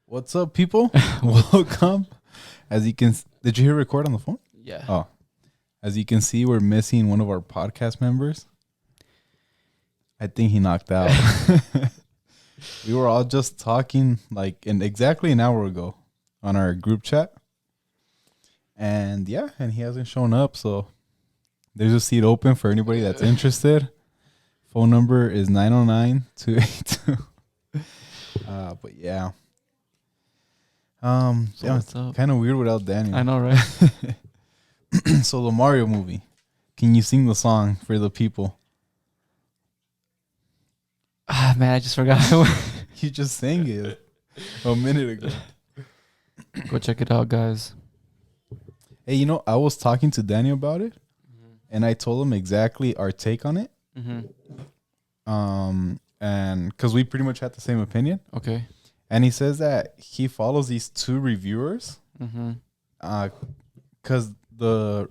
What's up, people? Welcome. As you can, did you hear record on the phone? Yeah. Oh, as you can see, we're missing one of our podcast members. I think he knocked out. We were all just talking exactly an hour ago on our group chat. And yeah, and he hasn't shown up. So there's a seat open for anybody that's interested. Phone number is 909-282. But yeah. So yeah, what's up? Kind of weird without Daniel. I know, right? So the Mario movie. Can you sing the song for the people? Man, I just forgot. You just sang it a minute ago. Go check it out, guys. Hey, I was talking to Daniel about it, and I told him exactly our take on it. And because we pretty much had the same opinion. Okay. And he says that he follows these two reviewers, because the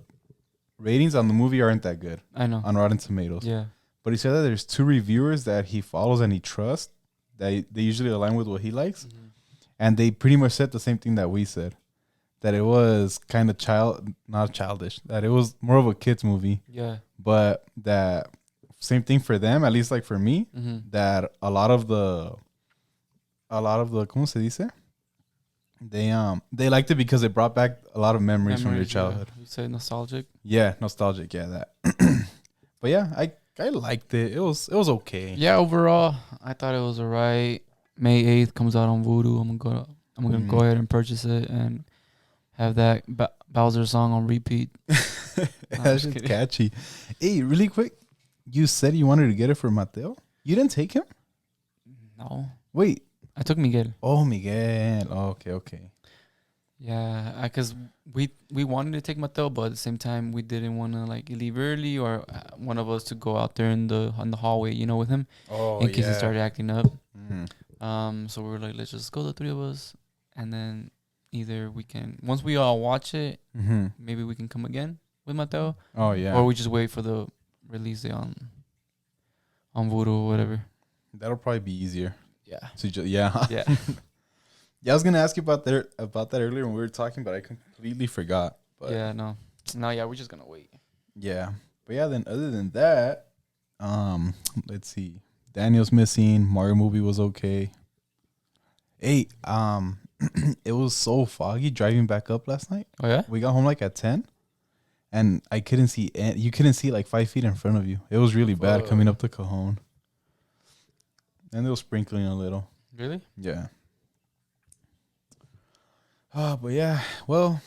ratings on the movie aren't that good. I know. On Rotten Tomatoes. Yeah. But he said that there's two reviewers that he follows and he trusts. They usually align with what he likes. And they pretty much said the same thing that we said. That it was kind of not childish. That it was more of a kid's movie. Yeah. But that same thing for them, at least like for me, that a lot of the ¿cómo se dice? They liked it because it brought back a lot of memories from your childhood. Yeah. You say nostalgic? Yeah, nostalgic, yeah, that. But yeah, I liked it. It was okay. Yeah, overall, I thought it was alright. May 8th comes out on Vudu. I'm gonna go ahead and purchase it and have that Bowser song on repeat. That's just catchy. Hey, really quick, you said you wanted to get it for Mateo? You didn't take him? No. Wait. I took Miguel. Oh, Miguel. Oh, okay. Yeah, because we wanted to take Mateo, but at the same time we didn't want to leave early or one of us to go out there on the hallway, with him, in case he started acting up. So we were like, let's just go, the three of us, and then either we can, once we all watch it, maybe we can come again with Mateo. Oh yeah. Or we just wait for the release day on Vudu or whatever. That'll probably be easier. Yeah. So yeah. Yeah. Yeah, I was gonna ask you about that earlier when we were talking, but I completely forgot. But yeah, no, yeah, we're just gonna wait. Yeah, but yeah, then other than that, let's see. Daniel's missing. Mario movie was okay. Hey, it was so foggy driving back up last night. Oh yeah. We got home at 10, and I couldn't see. You couldn't see 5 feet in front of you. It was really bad coming up to Cajon. And it was sprinkling a little. Really? Yeah. But yeah, well,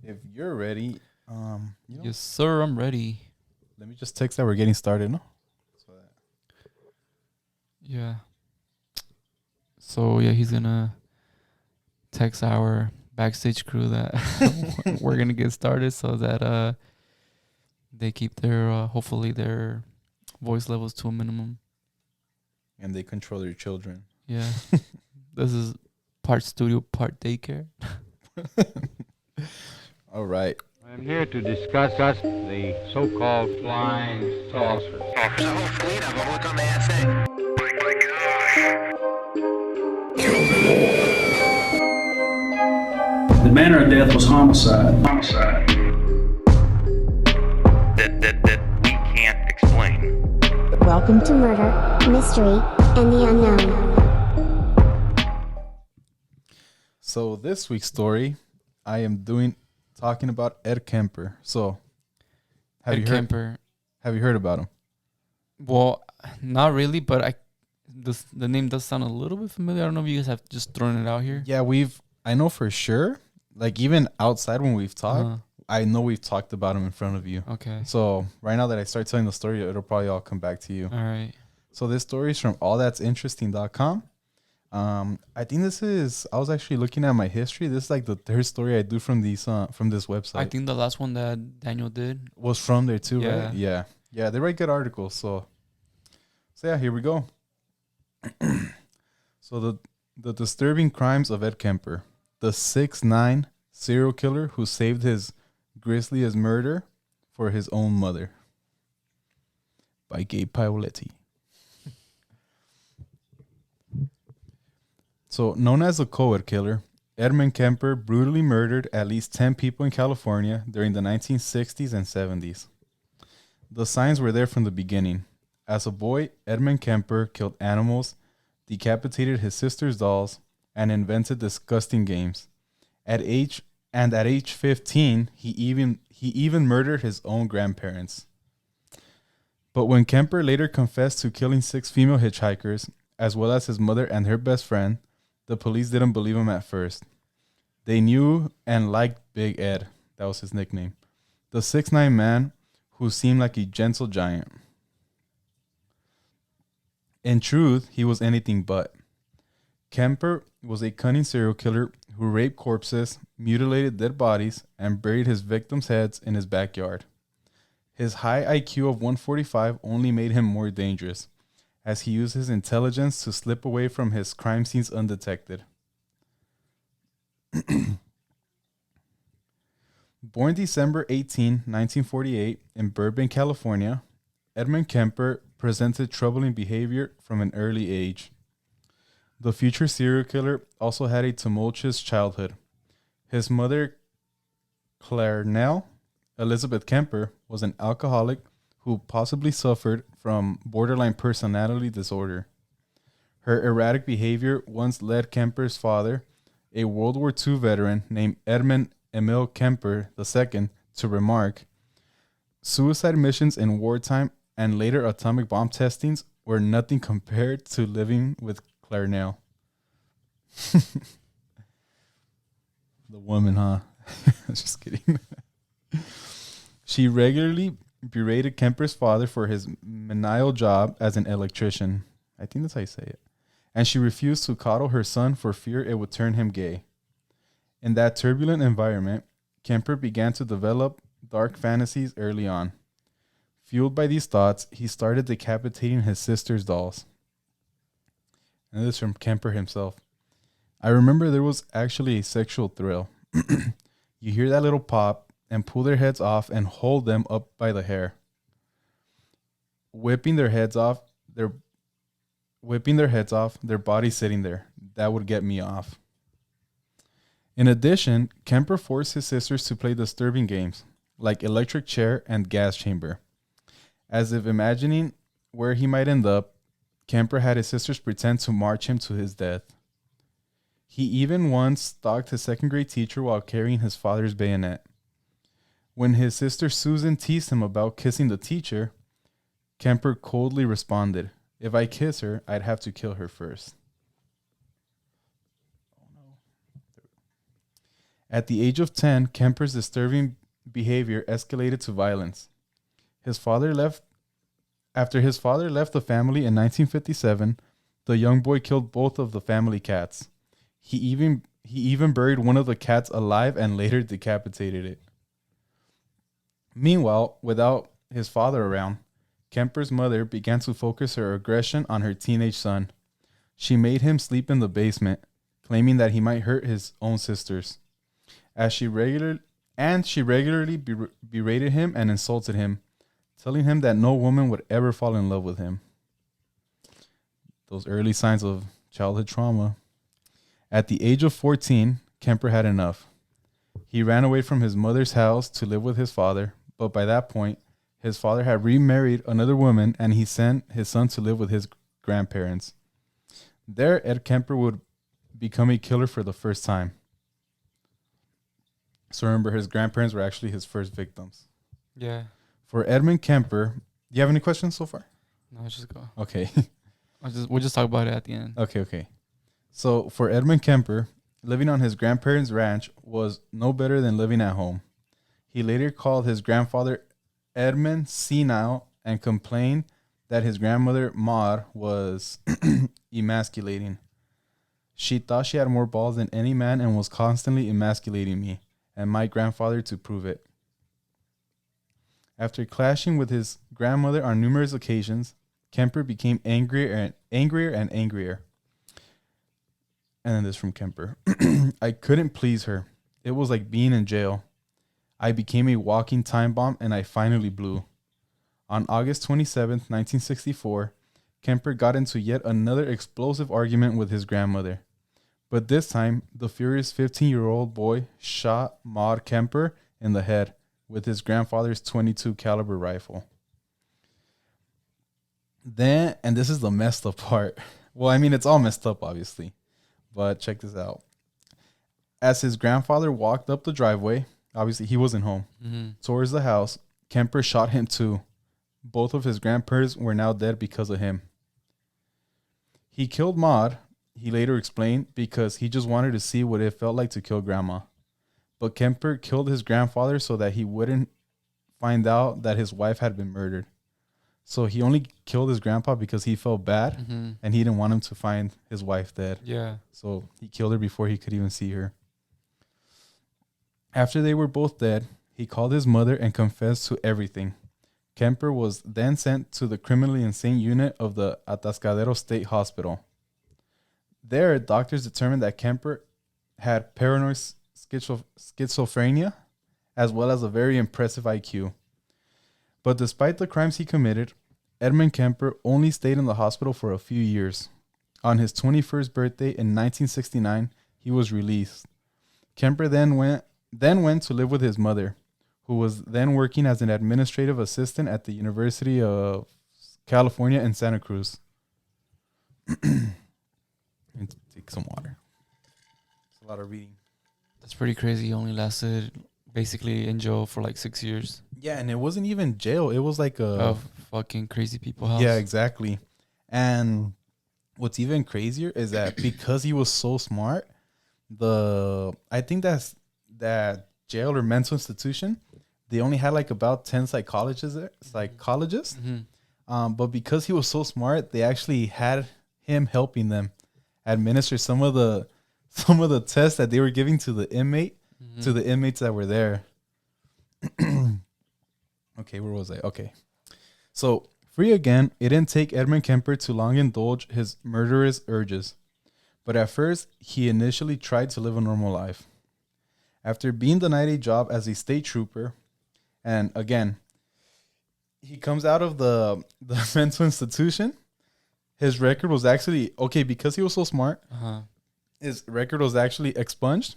if you're ready, Yes, sir, I'm ready. let me just text that we're getting started, no? Yeah. So yeah, he's gonna text our backstage crew that we're gonna get started, so that they keep their hopefully their voice levels to a minimum. And they control their children. Yeah. This is part studio, part daycare. All right. I'm here to discuss the so-called flying saucers. There's a whole fleet of them. Look on the SA. The manner of death was homicide. That we can't explain. Welcome to Murder, Mystery, and the Unknown. So this week's story, I am talking about Ed Kemper. So, have you heard about him? Well, not really, but the name does sound a little bit familiar. I don't know if you guys have just thrown it out here. Yeah, I know for sure. Even outside when we've talked, I know we've talked about him in front of you. Okay. So right now that I start telling the story, it'll probably all come back to you. All right. So this story is from allthat'sinteresting.com. I think I was actually looking at my history. This is the third story I do from this website. I think the last one that Daniel did was from there too, yeah. right? Yeah. Yeah, they write good articles. So yeah, here we go. So the disturbing crimes of Ed Kemper, the 6'9" serial killer who saved his grisliest murder for his own mother, by Gabe Paoletti. So, known as the co-ed killer, Edmund Kemper brutally murdered at least 10 people in California during the 1960s and 70s. The signs were there from the beginning. As a boy, Edmund Kemper killed animals, decapitated his sister's dolls, and invented disgusting games. At age 15, he even murdered his own grandparents. But when Kemper later confessed to killing 6 female hitchhikers, as well as his mother and her best friend, the police didn't believe him at first. They knew and liked Big Ed. That was his nickname. The 6'9" man who seemed like a gentle giant. In truth, he was anything but. Kemper was a cunning serial killer who raped corpses, mutilated dead bodies, and buried his victims' heads in his backyard. His high IQ of 145 only made him more dangerous, as he used his intelligence to slip away from his crime scenes undetected. Born December 18, 1948, in Burbank, California, Edmund Kemper presented troubling behavior from an early age. The future serial killer also had a tumultuous childhood. His mother, Clarnell Elizabeth Kemper, was an alcoholic who possibly suffered from borderline personality disorder. Her erratic behavior once led Kemper's father, a World War II veteran named Edmund Emil Kemper II, to remark, "Suicide missions in wartime and later atomic bomb testings were nothing compared to living with Clarnell." The woman, huh? Just kidding. She regularly berated Kemper's father for his menial job as an electrician. I think that's how you say it. And she refused to coddle her son for fear it would turn him gay. In that turbulent environment, Kemper began to develop dark fantasies early on. Fueled by these thoughts, he started decapitating his sister's dolls. And this is from Kemper himself. "I remember there was actually a sexual thrill. You hear that little pop and pull their heads off and hold them up by the hair. Whipping their heads off, their bodies sitting there. That would get me off." In addition, Kemper forced his sisters to play disturbing games, like electric chair and gas chamber. As if imagining where he might end up, Kemper had his sisters pretend to march him to his death. He even once stalked his second-grade teacher while carrying his father's bayonet. When his sister Susan teased him about kissing the teacher, Kemper coldly responded, "If I kiss her, I'd have to kill her first." At the age of 10, Kemper's disturbing behavior escalated to violence. After his father left the family in 1957, the young boy killed both of the family cats. He even buried one of the cats alive and later decapitated it. Meanwhile, without his father around, Kemper's mother began to focus her aggression on her teenage son. She made him sleep in the basement, claiming that he might hurt his own sisters. She regularly berated him and insulted him, telling him that no woman would ever fall in love with him. Those early signs of childhood trauma. At the age of 14, Kemper had enough. He ran away from his mother's house to live with his father, but by that point, his father had remarried another woman and he sent his son to live with his grandparents. There, Ed Kemper would become a killer for the first time. So remember, his grandparents were actually his first victims. Yeah. For Edmund Kemper, do you have any questions so far? No, let's just go. Okay. We'll just talk about it at the end. Okay. So for Edmund Kemper, living on his grandparents' ranch was no better than living at home. He later called his grandfather Edmund senile and complained that his grandmother Maud was emasculating. "She thought she had more balls than any man and was constantly emasculating me, and my grandfather to prove it." After clashing with his grandmother on numerous occasions, Kemper became angrier and angrier. And then this from Kemper. "I couldn't please her. It was like being in jail. I became a walking time bomb and I finally blew." On August 27th, 1964, Kemper got into yet another explosive argument with his grandmother. But this time, the furious 15-year-old boy shot Maud Kemper in the head with his grandfather's .22 caliber rifle. Then, and this is the messed up part. Well, I mean, it's all messed up, obviously. But check this out. As his grandfather walked up the driveway, obviously he wasn't home, towards the house, Kemper shot him too. Both of his grandparents were now dead because of him. He killed Maud, he later explained, because he just wanted to see what it felt like to kill grandma. But Kemper killed his grandfather so that he wouldn't find out that his wife had been murdered. So he only killed his grandpa because he felt bad and he didn't want him to find his wife dead. Yeah. So he killed her before he could even see her. After they were both dead, he called his mother and confessed to everything. Kemper was then sent to the criminally insane unit of the Atascadero State Hospital. There, doctors determined that Kemper had paranoid schizophrenia, as well as a very impressive IQ. But despite the crimes he committed, Edmund Kemper only stayed in the hospital for a few years. On his 21st birthday in 1969, he was released. Kemper then went to live with his mother, who was then working as an administrative assistant at the University of California in Santa Cruz. Take some water. It's a lot of reading. That's pretty crazy. He only lasted basically in jail for like 6 years. Yeah, and it wasn't even jail. It was like a fucking crazy people house. Yeah, exactly. And what's even crazier is that because he was so smart, I think that jail or mental institution, they only had like about 10 psychologists there, but because he was so smart, they actually had him helping them administer some of the tests that they were giving to the inmates that were there. Okay, where was I? Okay. So, free again, it didn't take Edmund Kemper to long indulge his murderous urges. But at first, he initially tried to live a normal life. After being denied a job as a state trooper, and again, he comes out of the mental institution, his record was actually, because he was so smart, his record was actually expunged.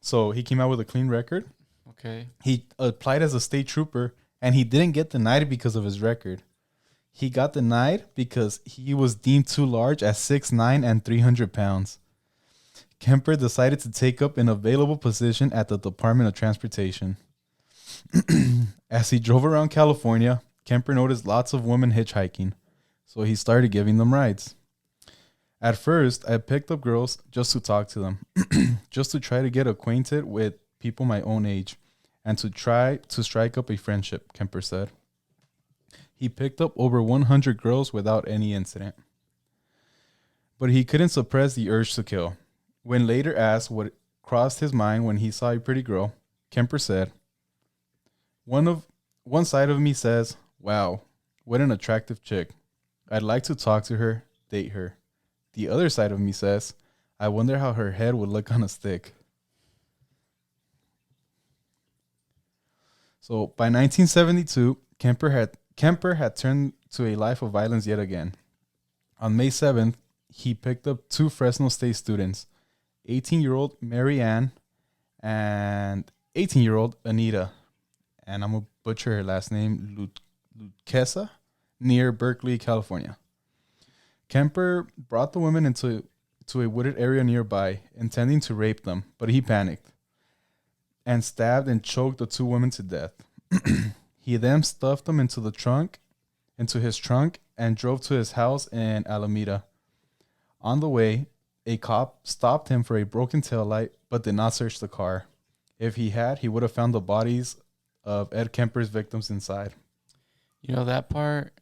So he came out with a clean record. Okay. He applied as a state trooper, and he didn't get denied because of his record. He got denied because he was deemed too large at 6'9" and 300 pounds. Kemper decided to take up an available position at the Department of Transportation. As he drove around California, Kemper noticed lots of women hitchhiking, so he started giving them rides. At first, I picked up girls just to talk to them, just to try to get acquainted with people my own age, and to try to strike up a friendship, Kemper said. He picked up over 100 girls without any incident. But he couldn't suppress the urge to kill. When later asked what crossed his mind when he saw a pretty girl, Kemper said, One side of me says, wow, what an attractive chick. I'd like to talk to her, date her. The other side of me says, I wonder how her head would look on a stick. So by 1972, Kemper had turned to a life of violence yet again. On May 7th, he picked up two Fresno State students, 18-year-old Mary Ann and 18-year-old Anita. And I'm going to butcher her last name, Luquesa, near Berkeley, California. Kemper brought the women into a wooded area nearby, intending to rape them, but he panicked and stabbed and choked the two women to death. He then stuffed them into his trunk, and drove to his house in Alameda. On the way, a cop stopped him for a broken taillight, but did not search the car. If he had, he would have found the bodies of Ed Kemper's victims inside. You know, that part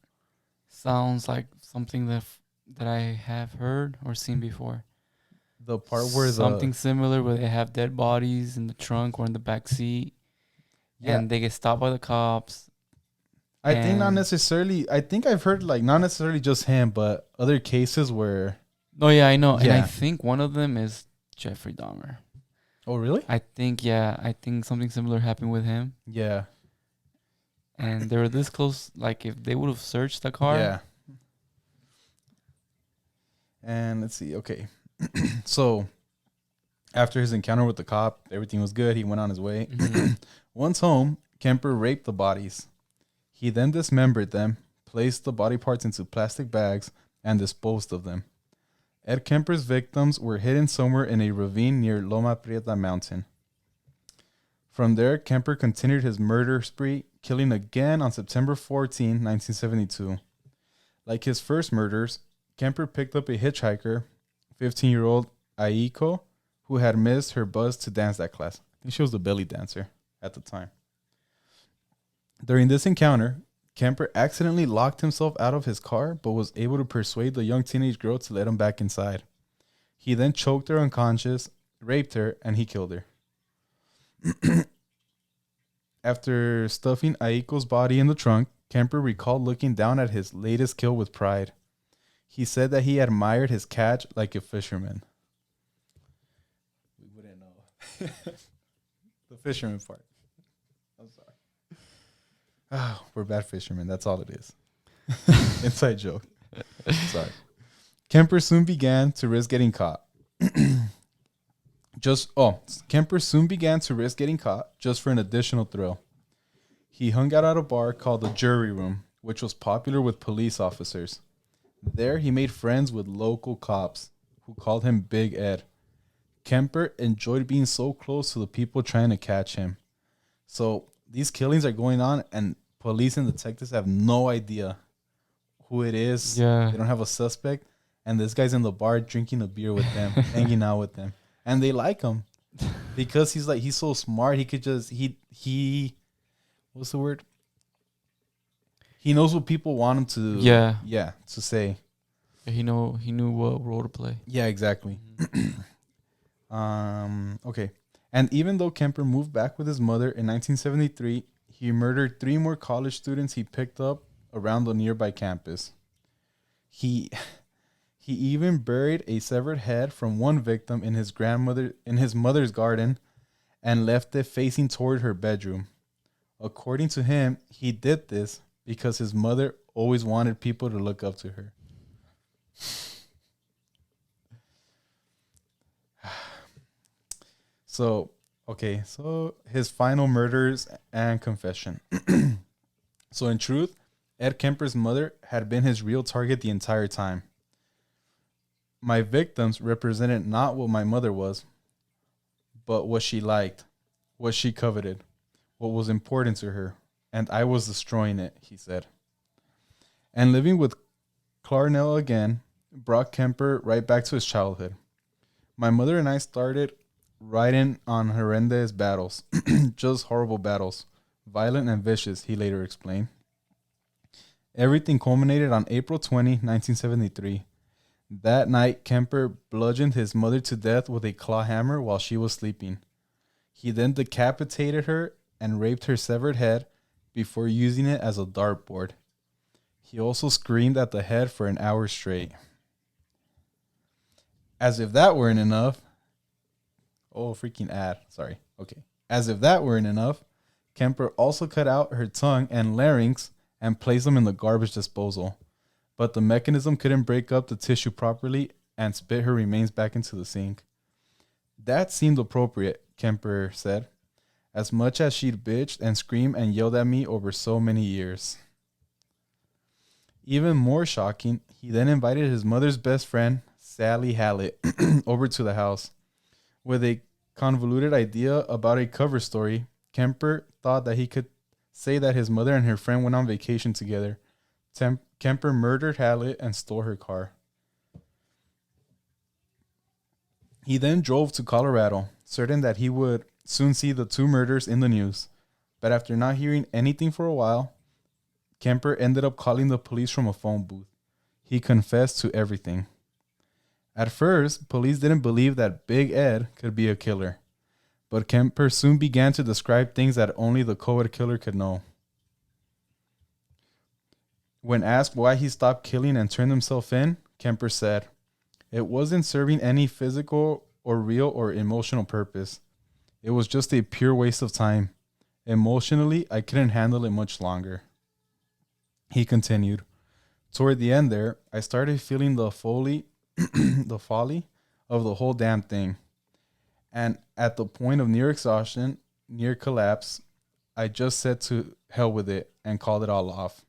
sounds like something that I have heard or seen before. The part where something similar where they have dead bodies in the trunk or in the back seat, and they get stopped by the cops. I think not necessarily. I think I've heard like not necessarily just him, but other cases where. Oh yeah, I know, and I think one of them is Jeffrey Dahmer. Oh really? I think something similar happened with him. Yeah. And they were this close. Like if they would have searched the car. Yeah. And let's see. Okay. So After his encounter with the cop, everything was good. He went on his way. Mm-hmm. Once home, Kemper raped the bodies. He then dismembered them, placed the body parts into plastic bags, and disposed of them. Ed Kemper's victims were hidden somewhere in a ravine near Loma Prieta Mountain. From there, Kemper continued his murder spree, killing again on September 14, 1972. Like his first murders, Kemper picked up a hitchhiker, 15-year-old Aiko, who had missed her bus to dance that class. I think she was the belly dancer at the time. During this encounter, Kemper accidentally locked himself out of his car, but was able to persuade the young teenage girl to let him back inside. He then choked her unconscious, raped her, and he killed her. After stuffing Aiko's body in the trunk, Kemper recalled looking down at his latest kill with pride. He said that he admired his catch like a fisherman. We wouldn't know. The fisherman part. I'm sorry. Oh, we're bad fishermen. That's all it is. Inside joke. Sorry. Kemper soon began to risk getting caught. Kemper soon began to risk getting caught just for an additional thrill. He hung out at a bar called the Jury Room, which was popular with police officers. There, he made friends with local cops who called him Big Ed. Kemper enjoyed being so close to the people trying to catch him. So these killings are going on, and police and detectives have no idea who it is. Yeah. They don't have a suspect, and this guy's in the bar drinking a beer with them, hanging out with them, and they like him because he's so smart. He could just what's the word? He knows what people want him to. Yeah. To say. He knew what role to play. Yeah, exactly. Okay. And even though Kemper moved back with his mother in 1973, he murdered 3 more college students he picked up around the nearby campus. He even buried a severed head from one victim in his mother's garden and left it facing toward her bedroom. According to him, he did this because his mother always wanted people to look up to her. So his final murders and confession. So in truth, Ed Kemper's mother had been his real target the entire time. My victims represented not what my mother was, but what she liked, what she coveted, what was important to her, and I was destroying it, he said. And living with Clarnell again brought Kemper right back to his childhood. My mother and I started riding on horrendous battles, just horrible battles, violent and vicious, he later explained. Everything culminated on April 20, 1973. That night, Kemper bludgeoned his mother to death with a claw hammer while she was sleeping. He then decapitated her and raped her severed head before using it as a dartboard. He also screamed at the head for an hour straight. As if that weren't enough, As if that weren't enough, Kemper also cut out her tongue and larynx and placed them in the garbage disposal. But the mechanism couldn't break up the tissue properly and spit her remains back into the sink. That seemed appropriate, Kemper said, as much as she'd bitched and screamed and yelled at me over so many years. Even more shocking, he then invited his mother's best friend, Sally Hallett, over to the house. With a convoluted idea about a cover story, Kemper thought that he could say that his mother and her friend went on vacation together. Kemper murdered Hallett and stole her car. He then drove to Colorado, certain that he would soon see the 2 murders in the news. But after not hearing anything for a while, Kemper ended up calling the police from a phone booth. He confessed to everything. At first, police didn't believe that Big Ed could be a killer, but Kemper soon began to describe things that only the co-ed killer could know. When asked why he stopped killing and turned himself in, Kemper said, "It wasn't serving any physical or real or emotional purpose. It was just a pure waste of time. Emotionally, I couldn't handle it much longer." He continued, "Toward the end there, I started feeling the folly of the whole damn thing. And at the point of near exhaustion, near collapse, I just said to hell with it and called it all off.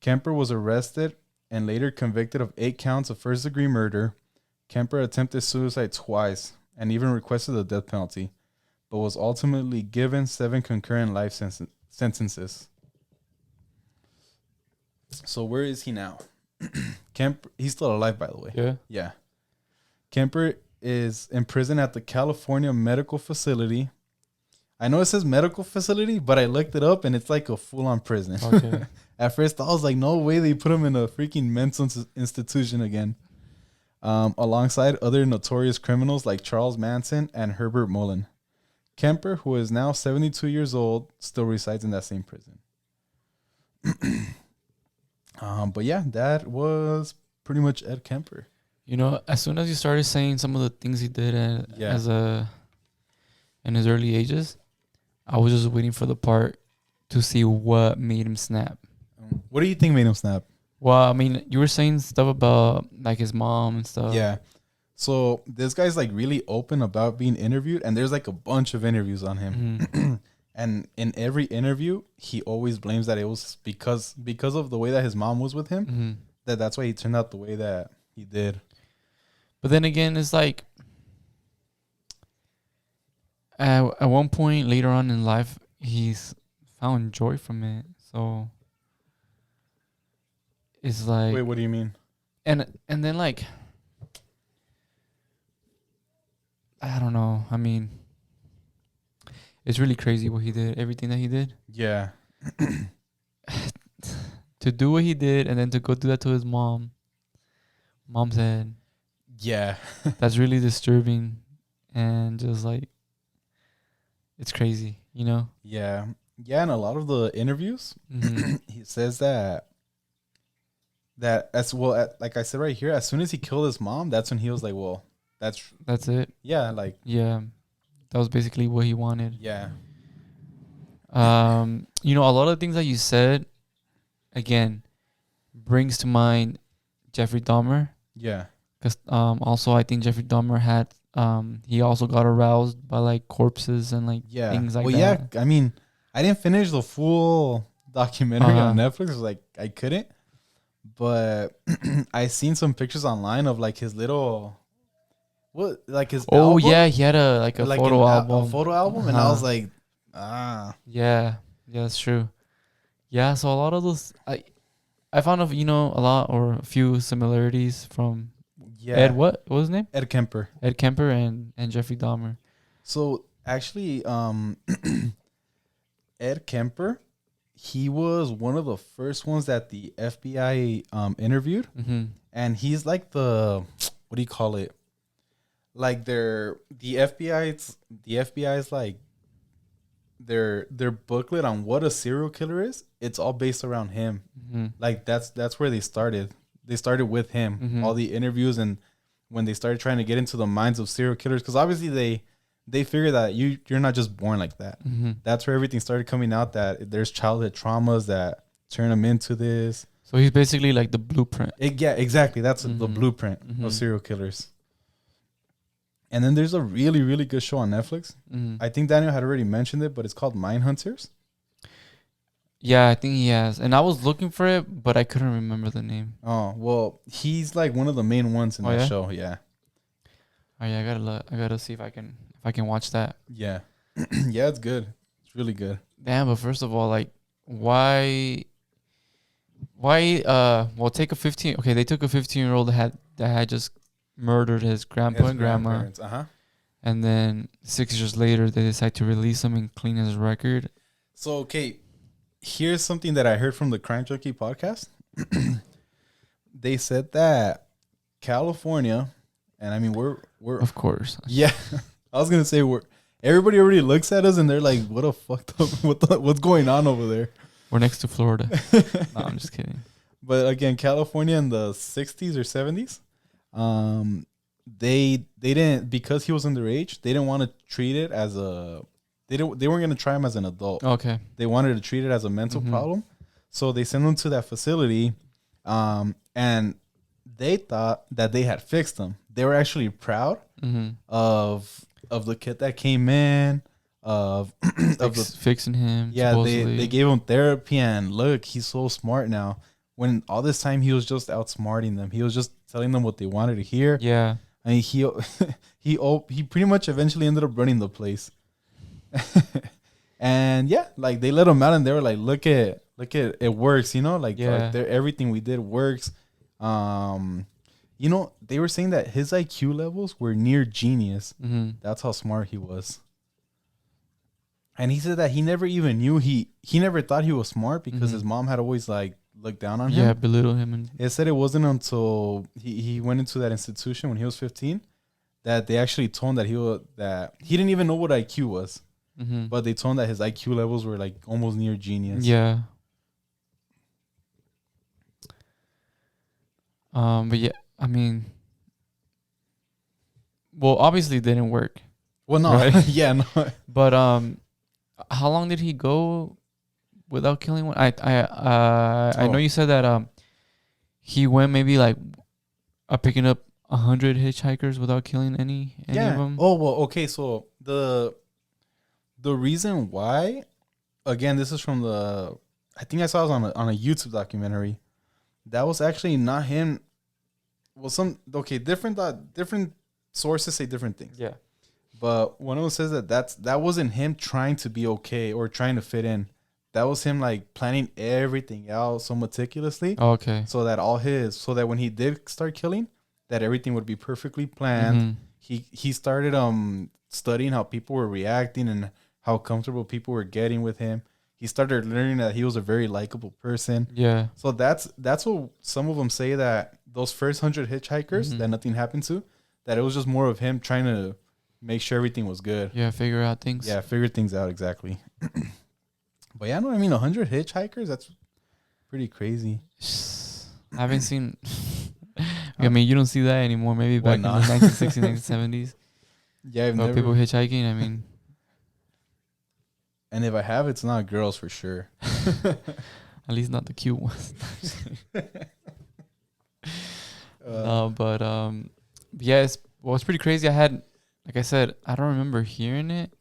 Kemper was arrested and later convicted of 8 counts of first-degree murder. Kemper attempted suicide twice and even requested the death penalty, but was ultimately given 7 concurrent life sentences. So where is he now? Kemper, he's still alive, by the way. Yeah. Yeah. Kemper is in prison at the California Medical Facility. I know it says medical facility, but I looked it up and it's like a full-on prison. Okay. At first, I was like, no way they put him in a freaking mental institution again. Alongside other notorious criminals like Charles Manson and Herbert Mullen. Kemper, who is now 72 years old, still resides in that same prison. But yeah, that was pretty much Ed Kemper. You know, as soon as you started saying some of the things he did in his early ages, I was just waiting for the part to see what made him snap. What do you think made him snap? Well, I mean, you were saying stuff about like his mom and stuff. Yeah. So this guy's like really open about being interviewed, and there's like a bunch of interviews on him. Mm-hmm. And in every interview, he always blames that it was because of the way that his mom was with him, Mm-hmm. that's why he turned out the way that he did. But then again, it's like at one point later on in life, he's found joy from it. So it's like, Wait, what do you mean? and then like, I don't know. I mean, it's really crazy what he did. Everything that he did. Yeah. To do what he did and then to go do that to his mom. Mom said, Yeah. that's really disturbing, and just like, it's crazy, you know? Yeah. Yeah, in a lot of the interviews, Mm-hmm. he says that as well, like I said right here, as soon as he killed his mom, that's when he was like, well, That's it. yeah, like, Yeah. That was basically what he wanted. yeah. You know, a lot of things that you said, again, brings to mind Jeffrey Dahmer. Yeah. Because also I think Jeffrey Dahmer had, he also got aroused by like corpses and like Yeah. things like well, that. yeah, I mean, I didn't finish the full documentary on Netflix. It was like, I couldn't. But I seen some pictures online of like his little, his Oh album? yeah, he had a photo album. A photo album, and I was like, Yeah, that's true. Yeah, so a lot of those I found a lot or a few similarities from yeah. Ed. What was his name? Ed Kemper. Ed Kemper and Jeffrey Dahmer. So actually, Ed Kemper, he was one of the first ones that the FBI interviewed, Mm-hmm. and he's like the, what do you call it? Like the FBI's like their booklet on what a serial killer is. It's all based around him. Mm-hmm. Like that's where they started. They started with him. Mm-hmm. All the interviews, and when they started trying to get into the minds of serial killers, because obviously they figure that you're not just born like that. Mm-hmm. That's where everything started coming out, that there's childhood traumas that turn them into this. So he's basically like the blueprint. Yeah, exactly. That's the Mhm. blueprint Mhm. of serial killers. And then there's a really, really good show on Netflix. Mm-hmm. I think Daniel had already mentioned it, but it's called Mindhunters. Yeah, I think he has. And I was looking for it, but I couldn't remember the name. Oh, well, he's like one of the main ones in Oh, that yeah? show. Yeah. Oh yeah, I gotta see if I can watch that. Yeah. Yeah, it's good. It's really good. Damn, but first of all, like, why take a 15, okay, they took a 15-year-old that had just murdered his grandpa and grandma, Uh-huh. and then 6 years later they decide to release him and clean his record. So, okay, here's something that I heard from the Crime Junkie podcast. They said that California, and I mean we're Of course. yeah, I was gonna say everybody already looks at us and they're like, what a fucked up, what's going on over there? We're next to Florida. No, I'm just kidding. But again, California in the 60s or 70s, they didn't, because he was underage, they didn't want to treat it as they weren't going to try him as an adult. Okay. They wanted to treat it as a mental Mhm. problem. So they sent him to that facility, and they thought that they had fixed him. They were actually proud Mm-hmm. of the kid that came in, of fixing him. Yeah, supposedly. they gave him therapy, and look, he's so smart now. When all this time he was just outsmarting them, he was just telling them what they wanted to hear. Yeah. I mean, he pretty much eventually ended up running the place. And yeah, like they let him out, and they were like, look at it works, you know, like, Yeah. everything we did works. You know, they were saying that his IQ levels were near genius. Mm-hmm. That's how smart he was. And he said that he never even knew he never thought he was smart because his mom had always like looked down on him. Yeah, belittle him. And It said it wasn't until he went into that institution when he was 15 that they actually told him that he didn't even know what IQ was. mm-hmm. But they told him that his IQ levels were like almost near genius. Yeah. But yeah, I mean, well, obviously it didn't work. Well, no, Right? yeah, no. But how long did he go without killing one? I know you said that he went maybe like picking up 100 hitchhikers without killing any of them. Oh well, okay. So the reason why, again, this is from I think I saw it on a YouTube documentary. That was actually not him. Well, different sources say different things. Yeah. But one of them says that wasn't him trying to be okay or trying to fit in. That was him like planning everything out so meticulously. Oh, okay. So that when he did start killing, that everything would be perfectly planned. He started studying how people were reacting and how comfortable people were getting with him. He started learning that he was a very likable person. Yeah. So that's what some of them say, that those first 100 hitchhikers that nothing happened to, that it was just more of him trying to make sure everything was good. Yeah, figure out things. Yeah, figure things out, exactly. But yeah, no, I mean, 100 hitchhikers, that's pretty crazy. I haven't seen. I mean, you don't see that anymore. Maybe Why back in the not? 1960s, 1970s. Yeah, I've About never. people hitchhiking. I mean, And if I have, it's not girls for sure. at least not the cute ones. No, but yeah, it's pretty crazy. Like I said, I don't remember hearing it.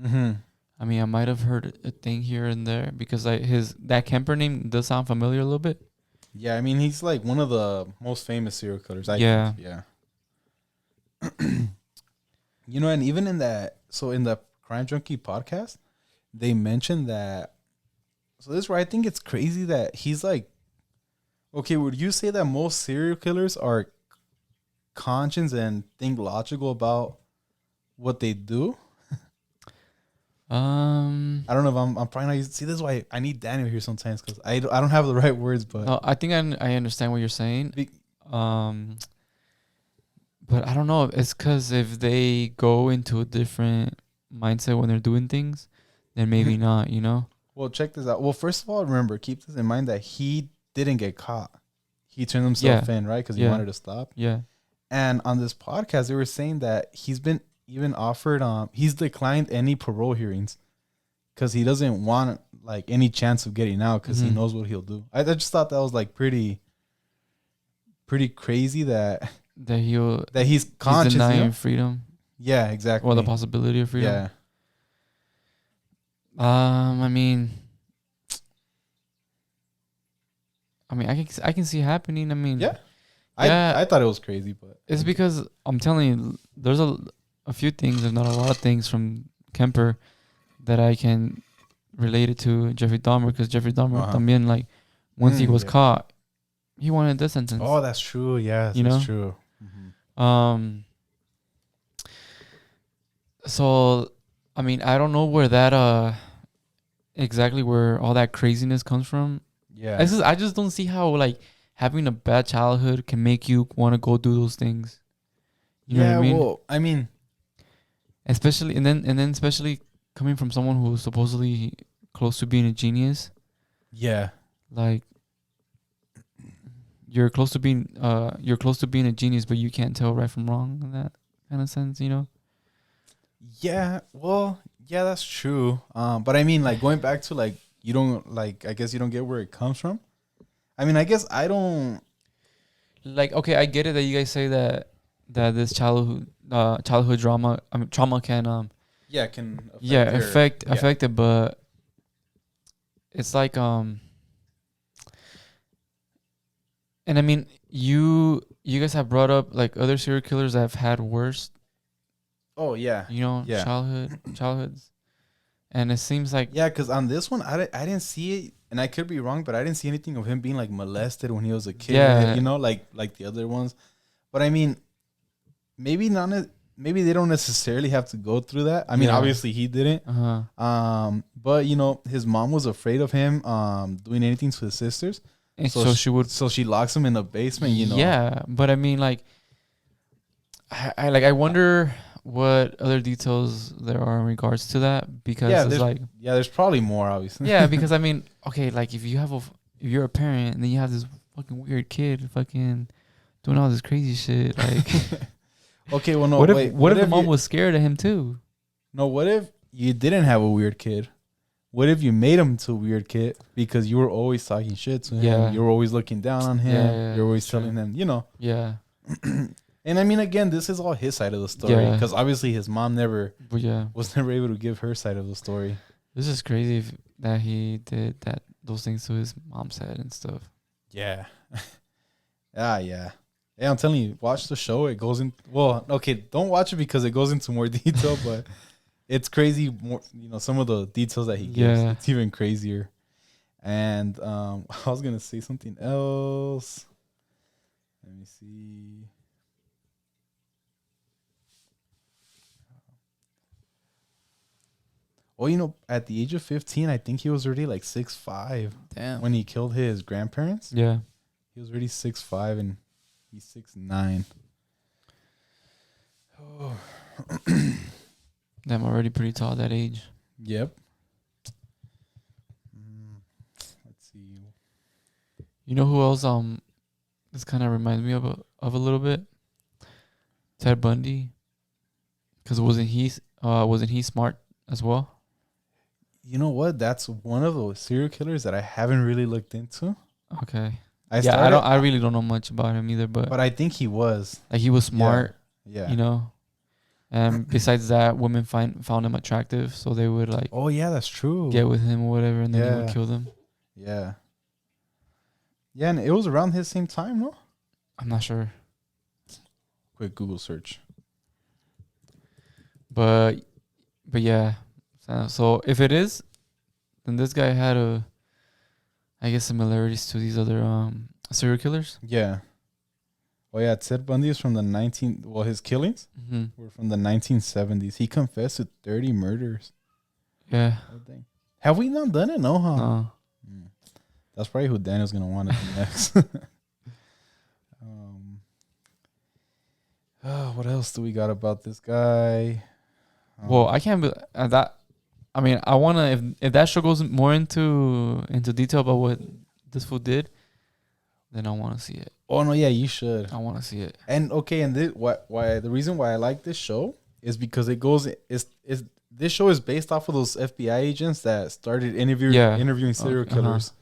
Mm-hmm. I mean, I might have heard a thing here and there because that Kemper name does sound familiar a little bit. Yeah, I mean, he's like one of the most famous serial killers. I Yeah. think. Yeah. You know, and even in the Crime Junkie podcast, they mentioned that. So this is where I think it's crazy that he's like, okay, would you say that most serial killers are conscious and think logical about what they do? I don't know if I'm probably not. See, this is why I need Daniel here sometimes, because I don't have the right words, but No, I think I understand what you're saying. But I don't know. It's because if they go into a different mindset when they're doing things, then maybe not, you know? Well, check this out. Well, first of all, remember, keep this in mind that he didn't get caught. He turned himself in, right? Because he wanted to stop. Yeah. And on this podcast, they were saying that he's been even offered, he's declined any parole hearings because he doesn't want like any chance of getting out because he knows what he'll do. I just thought that was like pretty crazy that he's conscious. He's denying you know? freedom. Yeah, exactly. Or the possibility of freedom. Yeah. I mean, I can see it happening. I mean, Yeah. Yeah. I thought it was crazy, but it's because I'm telling you, there's a few things, if not a lot of things, from Kemper that I can relate it to Jeffrey Dahmer, because Jeffrey Dahmer también, like, once he was caught, he wanted this sentence. Oh, that's true. Yes, that's true. Mm-hmm. So, I mean, I don't know where that exactly where all that craziness comes from. Yeah. I just don't see how like having a bad childhood can make you want to go do those things. You know what I mean? Well, I mean, especially and then especially coming from someone who's supposedly close to being a genius. Yeah. Like you're close to being a genius, but you can't tell right from wrong in that kind of sense, you know? Yeah, well, yeah, that's true. But I mean, like, going back to like, you don't like, I guess you don't get where it comes from. I mean, I guess I don't. Like, okay, I get it that you guys say that this childhood trauma can can affect it, but it's like and I mean you guys have brought up like other serial killers that have had worse childhoods, and it seems like because on this one I didn't see it, and I could be wrong, but I didn't see anything of him being like molested when he was a kid, like the other ones. But I mean, maybe they don't necessarily have to go through that. I mean, obviously he didn't. But his mom was afraid of him doing anything to his sisters, and so she locks him in the basement. Yeah, but I mean, like, I wonder what other details there are in regards to that, because there's probably more, obviously. Yeah, because I mean, okay, like if you're a parent and then you have this fucking weird kid fucking doing all this crazy shit, like. Okay, well, no. What if the mom was scared of him too? No, what if you didn't have a weird kid? What if you made him to a weird kid because you were always talking shit to him? Yeah. You were always looking down on him. Yeah, you're always telling him, Yeah. And I mean, again, this is all his side of the story, because obviously his mom was never able to give her side of the story. This is crazy that he did those things to his mom's head and stuff. Yeah. Yeah. Yeah, I'm telling you, watch the show. It goes in. Well, okay, don't watch it because it goes into more detail, but it's crazy. More, some of the details that he gives. Yeah. It's even crazier. And I was gonna say something else. Let me see. Well, at the age of 15, I think he was already like 6'5". Damn. When he killed his grandparents. Yeah. He was already 6'5", and he's 6'9". Oh. I'm already pretty tall at that age. Yep. Let's see. You know who else? This kind of reminds me of a little bit. Ted Bundy. Because wasn't he smart as well? You know what? That's one of those serial killers that I haven't really looked into. Okay. I really don't know much about him either, but I think he was. Like he was smart. Yeah. And besides that, women found him attractive, so they would like. Oh yeah, that's true. Get with him or whatever, and then he would kill them. Yeah. Yeah, and it was around his same time, no? I'm not sure. Quick Google search. But yeah. So if it is, then this guy had similarities to these other serial killers. Yeah. Oh yeah, Ted Bundy is from the his killings were from the 1970s. He confessed to 30 murders. Yeah. Have we not done it? No, huh? No. That's probably who Daniel's gonna want to do next. What else do we got about this guy? Well, I can't be that. I mean, I wanna if that show goes more into detail about what this fool did, then I want to see it. Oh no, yeah, you should. I want to see it. And okay, and why the reason why I like this show is because this show is based off of those FBI agents that started interviewing serial killers.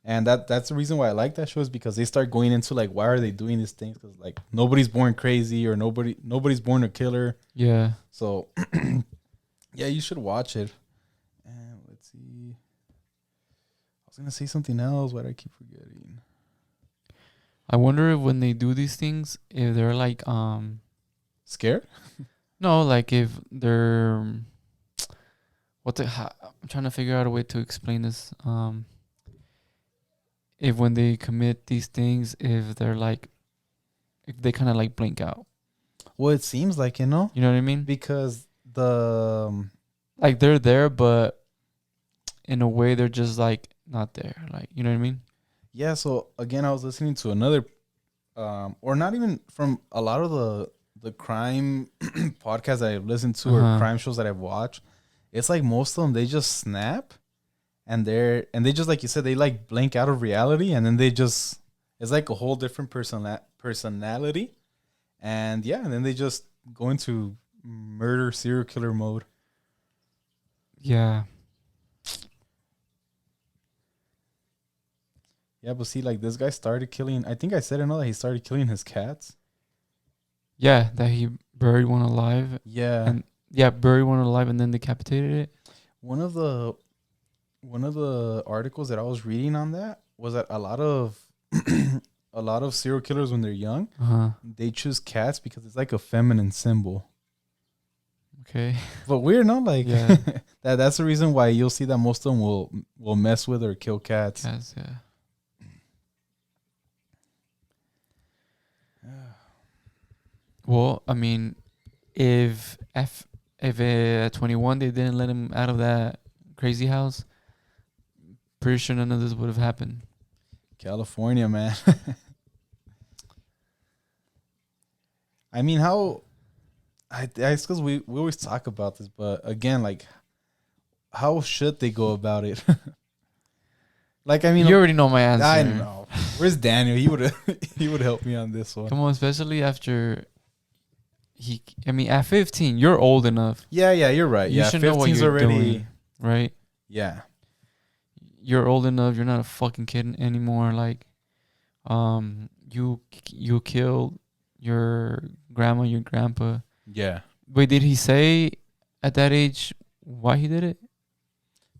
And that's the reason why I like that show, is because they start going into like, why are they doing these things? Because like nobody's born crazy, or nobody's born a killer. Yeah. So yeah, you should watch it. And let's see. I was gonna say something else, but I keep forgetting. I wonder if when they do these things, if they're like scared? No, like if they're I'm trying to figure out a way to explain this. If when they commit these things, if they're like, if they kind of like blink out. Well, it seems like, you know what I mean? Because like they're there, but in a way they're just like not there. Like, you know what I mean? Yeah. So again, I was listening to another, or not even from a lot of the crime podcasts that I've listened to, or crime shows that I've watched. It's like most of them, they just snap. And they just, like you said, they like blank out of reality, and then it's like a whole different personality, and then they just go into serial killer mode. Yeah. Yeah, but see, like this guy started killing. I think I said that he started killing his cats. Yeah, that he buried one alive. Yeah. And buried one alive and then decapitated it. One of the articles that I was reading on that was that a lot of serial killers when they're young, they choose cats because it's like a feminine symbol. Okay. But weird, no? Like Yeah. that's the reason why you'll see that most of them will mess with or kill cats. Cats, yeah. Well, I mean, if at 21 they didn't let him out of that crazy house, pretty sure none of this would have happened. California, man. I mean, how it's because we always talk about this, but again, like, how should they go about it? Like, I mean, You already know my answer. I know. Where's Daniel? He would help me on this one. Come on, especially after at 15, you're old enough. Yeah, you're right. You Yeah, should know what 15's you're already doing, right? Yeah. You're old enough. You're not a fucking kid anymore. Like, you killed your grandma, your grandpa. Yeah. Wait, did he say at that age why he did it?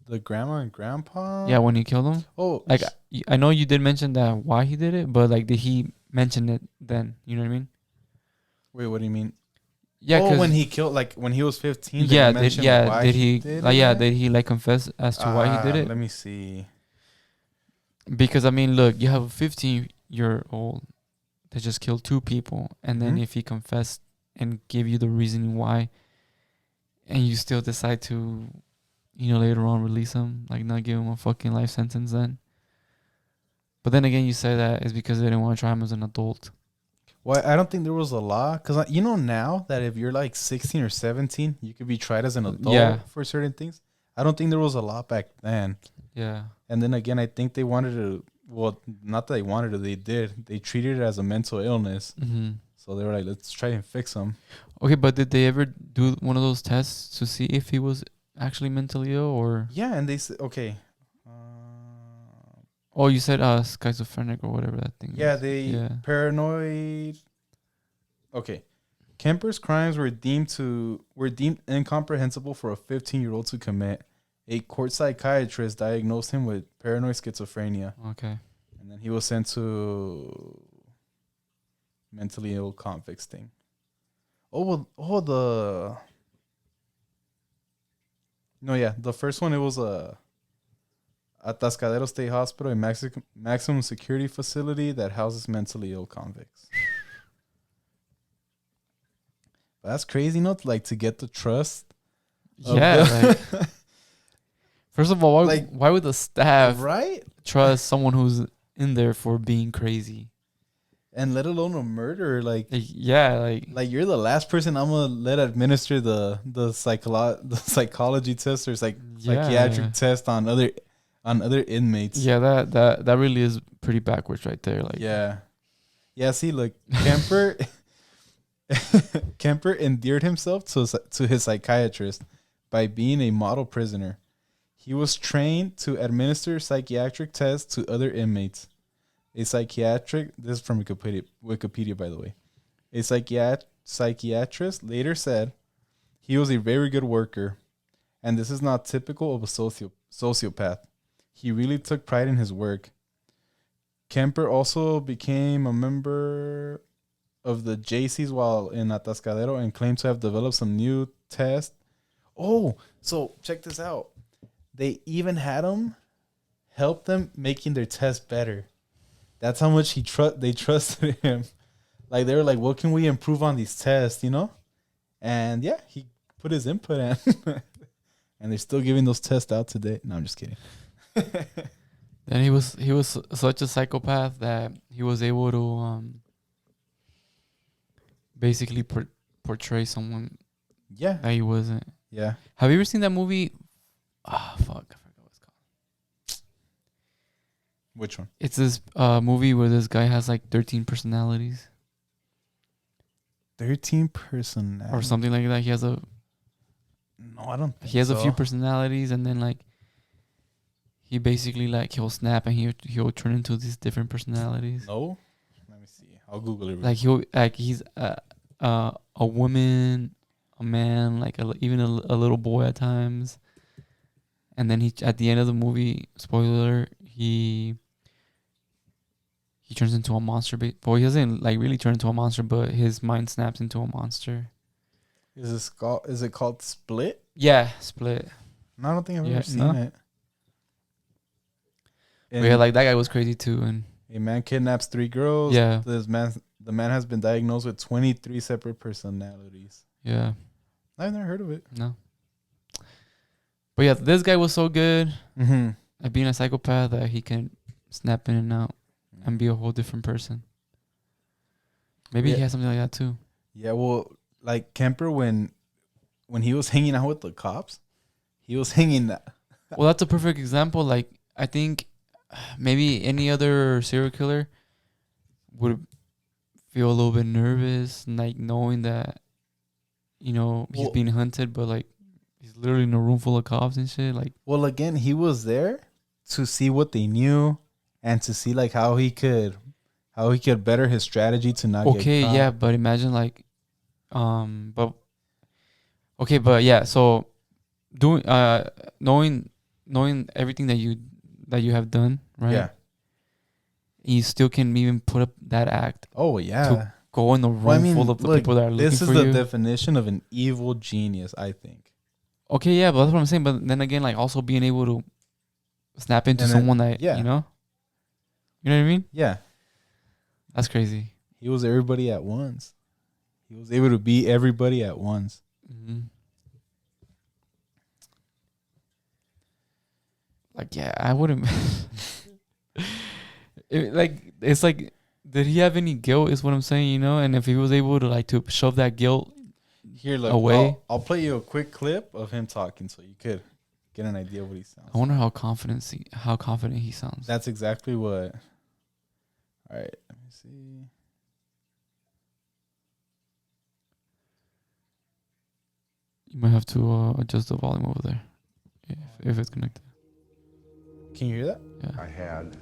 The grandma and grandpa? Yeah, when he killed them. Oh, Like, I know you did mention that why he did it, but like, did he mention it then? You know what I mean? wait, what do you mean? Yeah, oh, 'cause- when he killed, like when he was 15. yeah, did he did he like confess as to why he did it? Let me see. Because I mean, look, you have a 15-year-old that just killed 2 people, and then Mhm. if he confessed and give you the reasoning why, and you still decide to, later on release him, like not give him a fucking life sentence then. But then again, you say that is because they didn't want to try him as an adult. Well, I don't think there was a law because now that if you're like 16 or 17, you could be tried as an adult for certain things. I don't think there was a law back then. Yeah. And then again, I think they wanted to. Well, not that they wanted to. They did. They treated it as a mental illness. Mm-hmm. So they were like, let's try and fix him. Okay, but did they ever do one of those tests to see if he was actually mentally ill or? Yeah, and they said, okay. Oh, you said schizophrenic or whatever that thing. Yeah, is. paranoid. Okay, Kemper's crimes were deemed incomprehensible for a 15-year-old to commit. A court psychiatrist diagnosed him with paranoid schizophrenia. Okay. And then he was sent to mentally ill convicts thing. The first one, it was Atascadero State Hospital, a maximum security facility that houses mentally ill convicts. But that's crazy, not like to get the trust. Yeah. First of all, why would the staff trust someone who's in there for being crazy? And let alone a murderer, like you're the last person I'm gonna let administer the psychology test or psychiatric test on other inmates. Yeah, that really is pretty backwards right there. Like, yeah. See, look, Kemper endeared himself to his psychiatrist by being a model prisoner. He was trained to administer psychiatric tests to other inmates. This is from Wikipedia, by the way. A psychiatrist later said he was a very good worker, and this is not typical of a sociopath. He really took pride in his work. Kemper also became a member of the JCs while in Atascadero and claimed to have developed some new tests. Oh, so check this out. They even had him help them making their tests better. That's how much they trusted him. Like, they were like, what can we improve on these tests, And yeah, he put his input in. And they're still giving those tests out today. No, I'm just kidding. Then he was such a psychopath that he was able to basically portray someone that he wasn't. Yeah. Have you ever seen that movie? Ah, fuck. I forgot what it's called. Which one? It's this movie where this guy has like 13 personalities. 13 personalities? Or something like that. He has No, I don't think He has so. a few personalities, and then like he basically like he'll snap and he'll turn into these different personalities. No? Let me see. I'll Google it. Like he's a woman, a man, like even a little boy at times. And then he, at the end of the movie, spoiler, he turns into a monster. Well, he doesn't like really turn into a monster, but his mind snaps into a monster. Is it called Split? Yeah, Split. No, I don't think I've ever seen it. But yeah, like that guy was crazy too. And a man kidnaps 3 girls. Yeah. The man has been diagnosed with 23 separate personalities. Yeah. I've never heard of it. No. But yeah, this guy was so good Mm-hmm. at being a psychopath that he can snap in and out and be a whole different person. Maybe he has something like that too. Yeah, well, like Kemper, when he was hanging out with the cops, he was hanging that. Well, that's a perfect example. Like, I think maybe any other serial killer would feel a little bit nervous, like knowing that, you know, he's being hunted, but like he's literally in a room full of cops and shit. Like, well, again, he was there to see what they knew and to see like how he could better his strategy to not get caught. Yeah, but imagine like, but yeah, so doing knowing everything that you have done, right? Yeah. You still can even put up that act. Oh yeah. To go in the room full of the people that are looking for you. This is the definition of an evil genius, I think. Okay, yeah, but that's what I'm saying. But then again, like also being able to snap into someone that you know what I mean? Yeah. That's crazy. He was everybody at once. He was able to be everybody at once. Mm-hmm. Like, yeah, I wouldn't. It's like, did he have any guilt? Is what I'm saying, you know. And if he was able to like to shove that guilt here, look, away, I'll play you a quick clip of him talking, so you could get an idea of what he sounds. I wonder how confident he sounds. That's exactly what. All right, let me see. You might have to adjust the volume over there, if it's connected. Can you hear that? Yeah. I had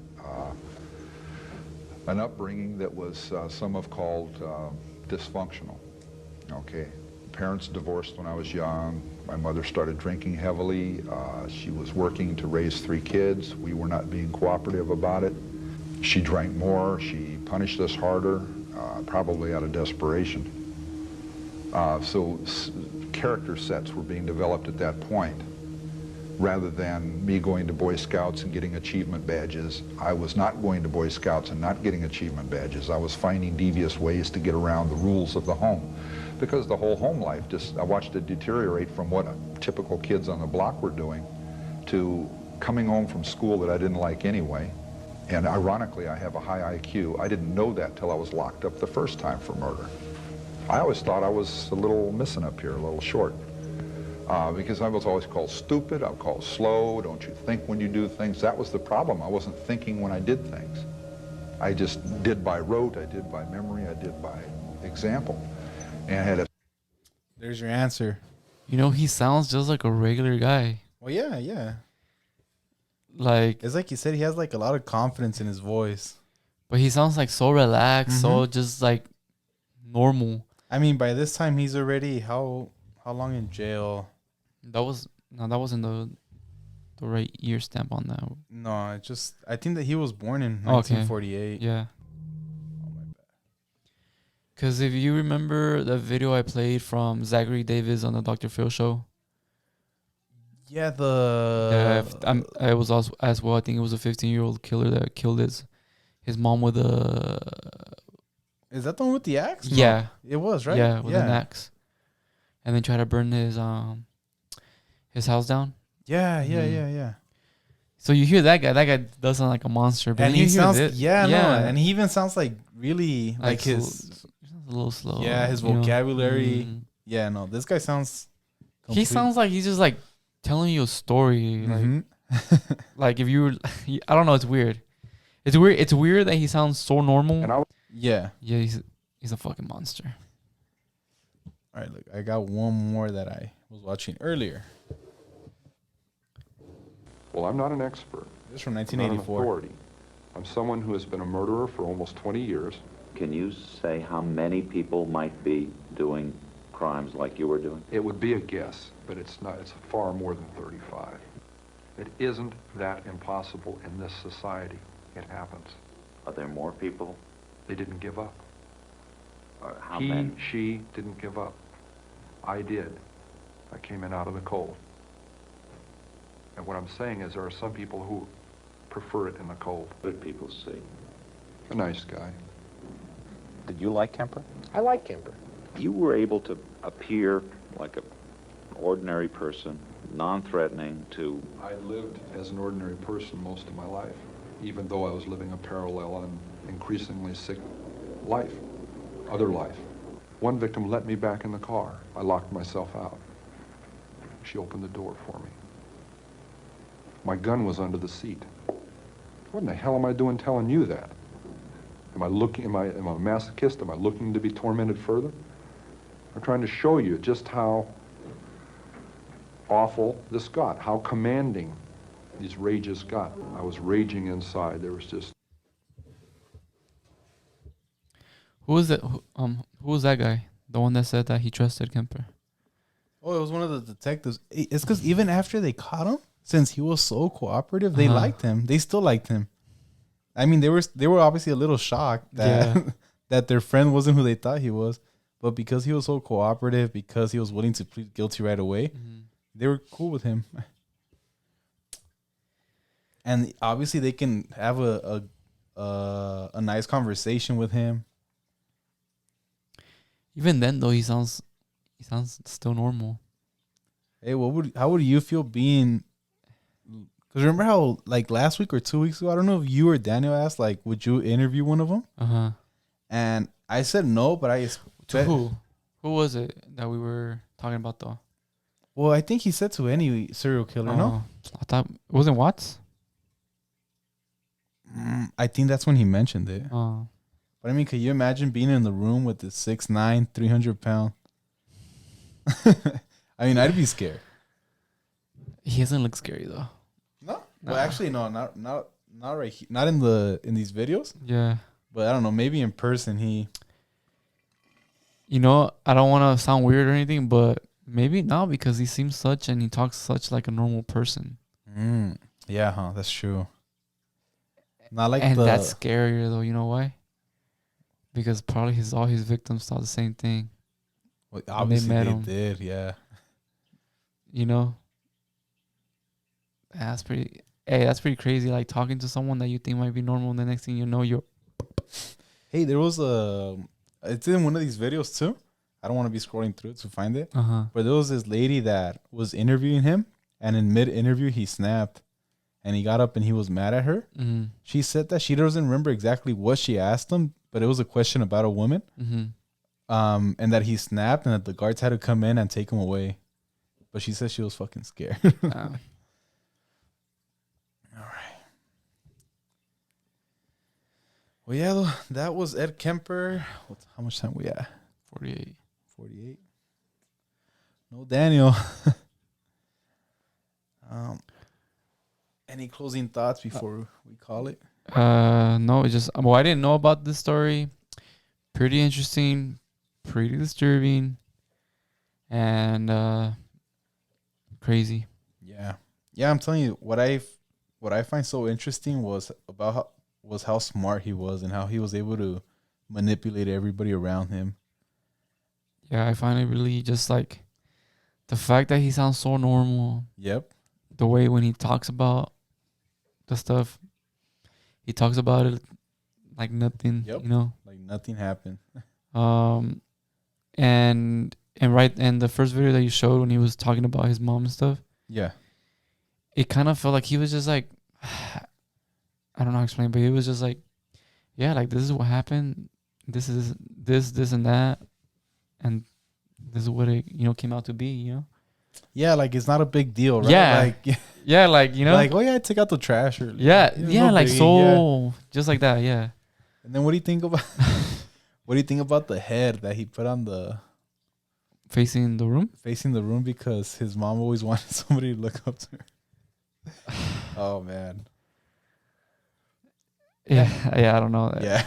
an upbringing that was some have called dysfunctional. Okay, parents divorced when I was young. My mother started drinking heavily. She was working to raise 3 kids. We were not being cooperative about it. She drank more. She punished us harder, probably out of desperation. So character sets were being developed at that point. Rather than me going to Boy Scouts and getting achievement badges, I was not going to Boy Scouts and not getting achievement badges. I was finding devious ways to get around the rules of the home. Because the whole home life, I watched it deteriorate from what typical kids on the block were doing to coming home from school that I didn't like anyway. And ironically, I have a high IQ. I didn't know that till I was locked up the first time for murder. I always thought I was a little missing up here, a little short. Because I was always called stupid, I was called slow, don't you think when you do things? That was the problem. I wasn't thinking when I did things. I just did by rote, I did by memory, I did by example. And I had a... There's your answer. You know, he sounds just like a regular guy. Well, yeah. Like, it's like you said, he has like a lot of confidence in his voice. But he sounds like so relaxed, so just like normal. I mean, by this time, he's already how long in jail? That wasn't the right year stamp on that. No, I think that he was born in 1948. Okay. Yeah. Oh my bad. Because if you remember the video I played from Zachary Davis on the Dr. Phil show. Yeah, I was also as well. I think it was a 15-year-old killer that killed his mom with a. Is that the one with the axe? Yeah, no, it was, right? Yeah, with an axe, and then try to burn his house down. Yeah. So you hear that guy? That guy does sound like a monster, but and he sounds and he even sounds like really like his a little slow. Yeah, his vocabulary. Mm-hmm. Yeah, no, this guy sounds. He sounds like he's just like telling you a story. Like if you were, I don't know. It's weird. It's weird that he sounds so normal. Yeah, he's a fucking monster. All right, look, I got one more that I was watching earlier. Well, I'm not an expert. This is from 1984. I'm not an authority. I'm someone who has been a murderer for almost 20 years, Can you say how many people might be doing crimes like you were doing? It would be a guess, but it's not. It's far more than 35. It isn't that impossible in this society. It happens. Are there more people? They didn't give up. How many? She didn't give up. I did. I came in out of the cold. And what I'm saying is there are some people who prefer it in the cold. What did people see? A nice guy. Did you like Kemper? I like Kemper. You were able to appear like an ordinary person, non-threatening to... I lived as an ordinary person most of my life, even though I was living a parallel and increasingly sick life, other life. One victim let me back in the car. I locked myself out. She opened the door for me. My gun was under the seat. What in the hell am I doing telling you that? Am I a masochist? Am I looking to be tormented further? I'm trying to show you just how awful this got, how commanding these rages got. I was raging inside. There was just... Who was that? Who was that guy? The one that said that he trusted Kemper. Oh, it was one of the detectives. It's because even after they caught him, since he was so cooperative, they liked him. They still liked him. I mean, they were obviously a little shocked that that their friend wasn't who they thought he was, but because he was so cooperative, because he was willing to plead guilty right away, they were cool with him. And obviously, they can have a nice conversation with him. Even then, though, he sounds still normal. Hey, how would you feel being? Because remember how, like, last week or 2 weeks ago, I don't know if you or Daniel asked, like, would you interview one of them? And I said no, but I to who? Who was it that we were talking about though? Well, I think he said to any serial killer. No, I thought it wasn't Watts. I think that's when he mentioned it. Oh. But I mean, could you imagine being in the room with the 6'9", 300-pound? I mean, I'd be scared. He doesn't look scary though. No, well, actually, no, not right here. Not in these videos. Yeah, but I don't know. Maybe in person, he. You know, I don't want to sound weird or anything, but maybe not because he seems such and he talks such like a normal person. Yeah, that's true. Not like and that's scarier though. You know why? Because probably all his victims thought the same thing. Well, obviously they did, yeah. You know. That's pretty crazy. Like talking to someone that you think might be normal, and the next thing you know, you're. Hey, there was it's in one of these videos too. I don't want to be scrolling through it to find it. But there was this lady that was interviewing him, and in mid-interview he snapped, and he got up and he was mad at her. She said that she doesn't remember exactly what she asked him, but it was a question about a woman. And that he snapped, and that the guards had to come in and take him away. But she said she was fucking scared. All right. Well, yeah, that was Ed Kemper. How much time we at? 48. 48. No Daniel. Any closing thoughts before we call it? No, it's just I didn't know about this story. Pretty interesting, pretty disturbing, and crazy. Yeah. I'm telling you, what I find so interesting was how smart he was and how he was able to manipulate everybody around him. Yeah, I find it really just like the fact that he sounds so normal. Yep. The way when he talks about the stuff, he talks about it like nothing. Yep. You know, like nothing happened. And the first video that you showed when he was talking about his mom and stuff. Yeah. It kind of felt like he was just like, I don't know how to explain, but he was just like, yeah, like this is what happened. This is this and that, and this is what it came out to be. Yeah, like it's not a big deal, right? Yeah, like yeah, like like I take out the trash or yeah, no like biggie, so just like that, yeah. And then what do you think about the head that he put on the facing the room? Facing the room because his mom always wanted somebody to look up to her. Oh man. Yeah, I don't know. Yeah.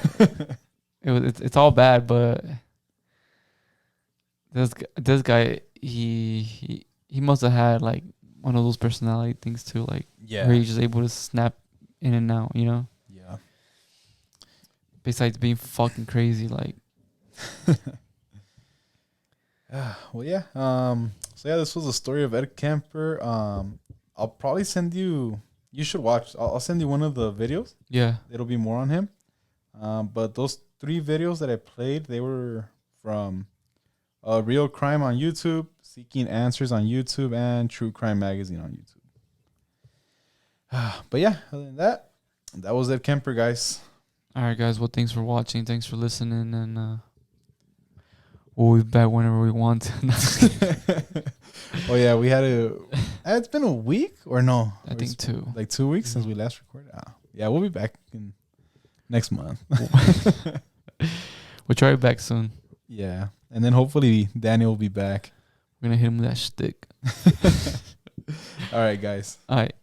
it's all bad, but this guy he must have had like one of those personality things too, like where he's just able to snap in and out, you know. Yeah. Besides being fucking crazy, like. Well, yeah. So yeah, this was the story of Ed Kemper. I'll probably send you. You should watch. I'll send you one of the videos. Yeah. It'll be more on him. But those 3 videos that I played, they were from Real Crime on YouTube, Seeking Answers on YouTube, and True Crime Magazine on YouTube. But yeah, other than that, that was Ed Kemper, guys. All right, guys. Well, thanks for watching. Thanks for listening, and we'll be back whenever we want. Oh yeah, we had to. It's been a week or no? I think 2. Like 2 weeks since we last recorded. Yeah, we'll be back in next month. We'll try it back soon. Yeah, and then hopefully Daniel will be back. We're gonna hit him with that stick. All right, guys. All right.